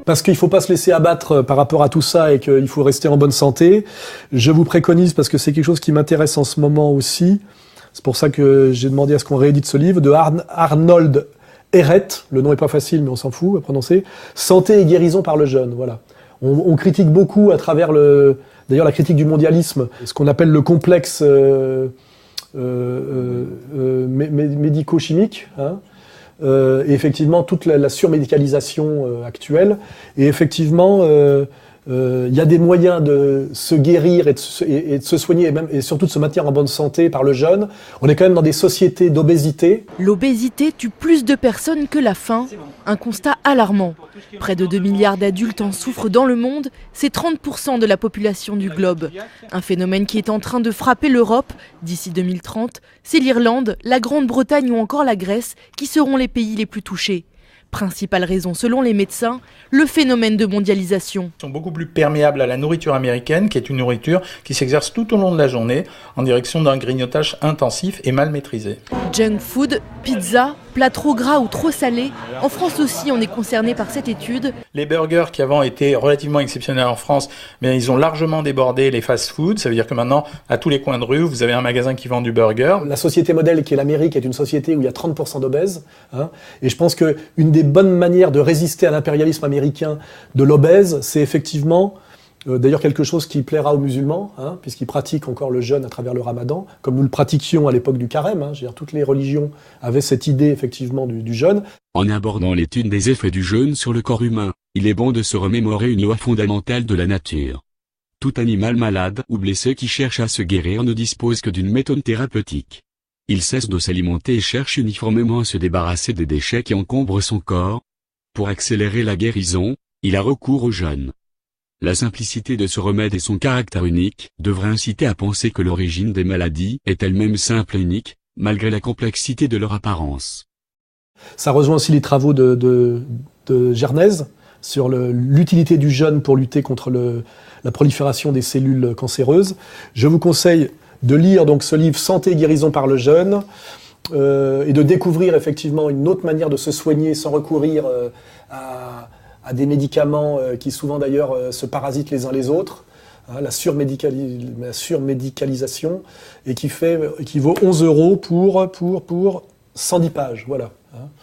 parce qu'il ne faut pas se laisser abattre par rapport à tout ça et qu'il faut rester en bonne santé, je vous préconise, parce que c'est quelque chose qui m'intéresse en ce moment aussi, c'est pour ça que j'ai demandé à ce qu'on réédite ce livre, de Arnold Ehret, le nom est pas facile mais on s'en fout à prononcer, Santé et guérison par le jeûne, voilà. On critique beaucoup à travers d'ailleurs la critique du mondialisme, ce qu'on appelle le complexe médico-chimique, hein, et effectivement toute la surmédicalisation actuelle, et effectivement il y a des moyens de se guérir et de se soigner et surtout de se maintenir en bonne santé par le jeûne. On est quand même dans des sociétés d'obésité. L'obésité tue plus de personnes que la faim, un constat alarmant. Près de 2 milliards d'adultes en souffrent dans le monde, c'est 30% de la population du globe. Un phénomène qui est en train de frapper l'Europe. D'ici 2030, c'est l'Irlande, la Grande-Bretagne ou encore la Grèce qui seront les pays les plus touchés. Principale raison, selon les médecins, le phénomène de mondialisation. Ils sont beaucoup plus perméables à la nourriture américaine, qui est une nourriture qui s'exerce tout au long de la journée, en direction d'un grignotage intensif et mal maîtrisé. Junk food, pizza, plats trop gras ou trop salés. En France aussi, on est concerné par cette étude. Les burgers qui avant étaient relativement exceptionnels en France, mais ils ont largement débordé les fast-foods. Ça veut dire que maintenant, à tous les coins de rue, vous avez un magasin qui vend du burger. La société modèle qui est l'Amérique est une société où il y a 30% d'obèses. Hein, et je pense qu'une des bonnes manières de résister à l'impérialisme américain de l'obèse, c'est effectivement d'ailleurs quelque chose qui plaira aux musulmans, hein, puisqu'ils pratiquent encore le jeûne à travers le ramadan, comme nous le pratiquions à l'époque du carême. Hein, je veux dire, toutes les religions avaient cette idée effectivement du jeûne. En abordant l'étude des effets du jeûne sur le corps humain, il est bon de se remémorer une loi fondamentale de la nature. Tout animal malade ou blessé qui cherche à se guérir ne dispose que d'une méthode thérapeutique. Il cesse de s'alimenter et cherche uniformément à se débarrasser des déchets qui encombrent son corps. Pour accélérer la guérison, il a recours au jeûne. La simplicité de ce remède et son caractère unique devraient inciter à penser que l'origine des maladies est elle-même simple et unique, malgré la complexité de leur apparence. Ça rejoint aussi les travaux de Gernez sur l'utilité du jeûne pour lutter contre la prolifération des cellules cancéreuses. Je vous conseille de lire donc ce livre Santé et guérison par le jeûne et de découvrir effectivement une autre manière de se soigner sans recourir à des médicaments qui souvent d'ailleurs se parasitent les uns les autres, hein, la surmédicalisation, et qui vaut 11 € pour 110 pages, voilà. Hein.